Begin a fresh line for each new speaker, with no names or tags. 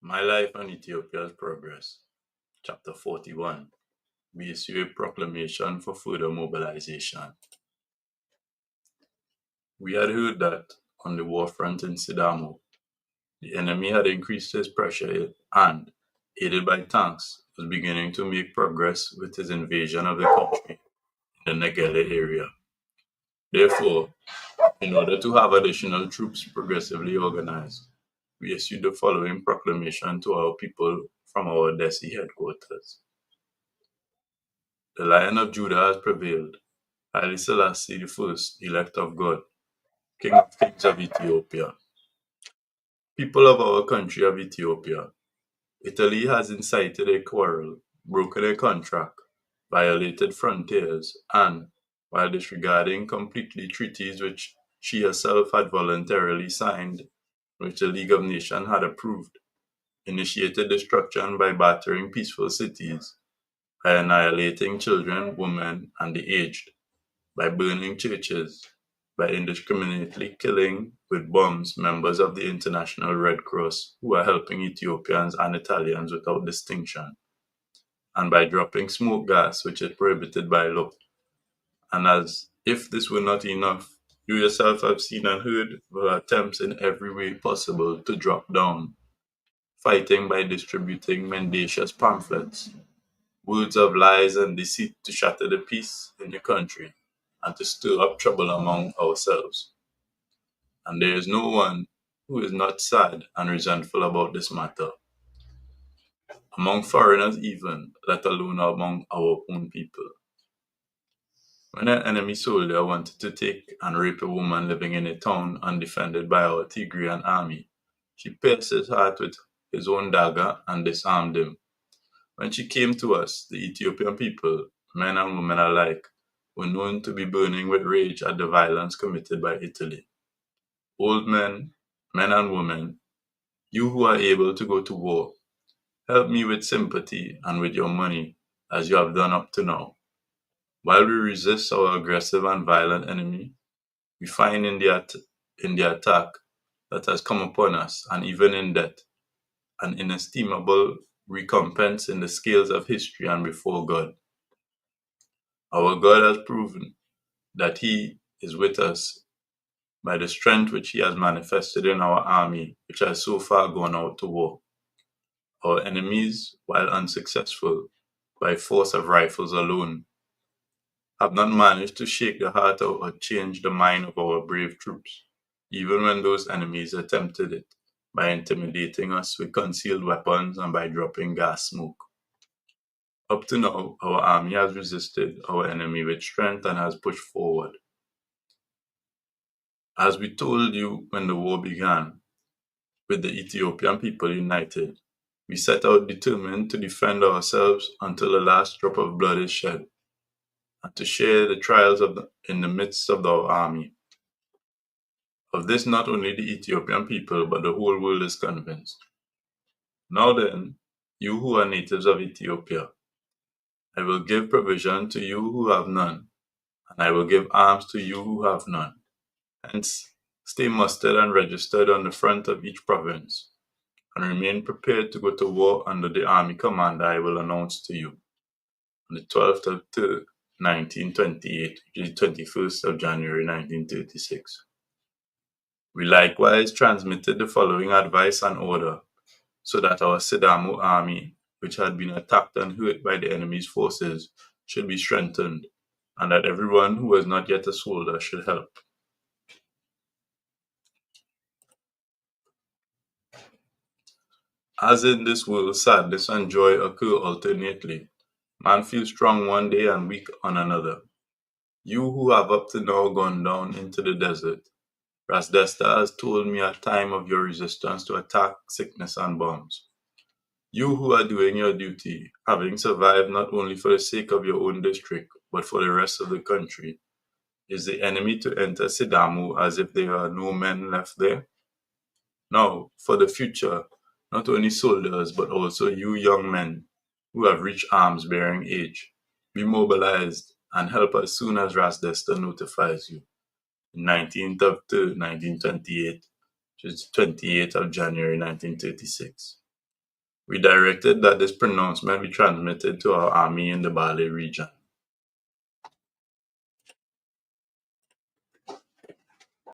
My Life and Ethiopia's Progress, Chapter 41. We issue a proclamation for further mobilization. We had heard that on the war front in Sidamo, the enemy had increased his pressure and, aided by tanks, was beginning to make progress with his invasion of the country in the Negele area. Therefore, in order to have additional troops progressively organized, we issued the following proclamation to our people from our Desi headquarters. The Lion of Judah has prevailed. Haile Selassie the first, elect of God, King of Kings of Ethiopia. People of our country of Ethiopia, Italy has incited a quarrel, broken a contract, violated frontiers, and, while disregarding completely treaties which she herself had voluntarily signed, which the League of Nations had approved, initiated destruction by battering peaceful cities, by annihilating children, women, and the aged, by burning churches, by indiscriminately killing with bombs members of the International Red Cross who are helping Ethiopians and Italians without distinction, and by dropping smoke gas which is prohibited by law. And as if this were not enough, you yourself have seen and heard of attempts in every way possible to drop down, fighting by distributing mendacious pamphlets, words of lies and deceit to shatter the peace in the country and to stir up trouble among ourselves. And there is no one who is not sad and resentful about this matter, among foreigners even, let alone among our own people. When an enemy soldier wanted to take and rape a woman living in a town undefended by our Tigrian army, she pierced his heart with his own dagger and disarmed him. When she came to us, the Ethiopian people, men and women alike, were known to be burning with rage at the violence committed by Italy. Old men, men and women, you who are able to go to war, help me with sympathy and with your money, as you have done up to now. While we resist our aggressive and violent enemy, we find in the attack that has come upon us, and even in death, an inestimable recompense in the scales of history and before God. Our God has proven that He is with us by the strength which He has manifested in our army, which has so far gone out to war. Our enemies, while unsuccessful, by force of rifles alone, have not managed to shake the heart or change the mind of our brave troops, even when those enemies attempted it by intimidating us with concealed weapons and by dropping gas smoke. Up to now, our army has resisted our enemy with strength and has pushed forward. As we told you when the war began, with the Ethiopian people united, we set out determined to defend ourselves until the last drop of blood is shed, and to share the trials in the midst of our army. Of this not only the Ethiopian people, but the whole world is convinced. Now then, you who are natives of Ethiopia, I will give provision to you who have none, and I will give arms to you who have none. Hence, stay mustered and registered on the front of each province, and remain prepared to go to war under the army commander I will announce to you on the 12th of 1928, which is the 21st of January 1936. We likewise transmitted the following advice and order, so that our Sidamo army, which had been attacked and hurt by the enemy's forces, should be strengthened, and that everyone who was not yet a soldier should help. As in this world, sadness and joy occur alternately. Man feels strong one day and weak on another. You who have up to now gone down into the desert, Rasdesta has told me a time of your resistance to attack, sickness, and bombs. You who are doing your duty, having survived not only for the sake of your own district, but for the rest of the country, is the enemy to enter Sidamo as if there are no men left there? Now, for the future, not only soldiers, but also you young men who have reached arms-bearing age, be mobilized and help as soon as Rasdesta notifies you. 19th of 3rd, 1928, which is 28th of January 1936. We directed that this pronouncement be transmitted to our army in the Bale region.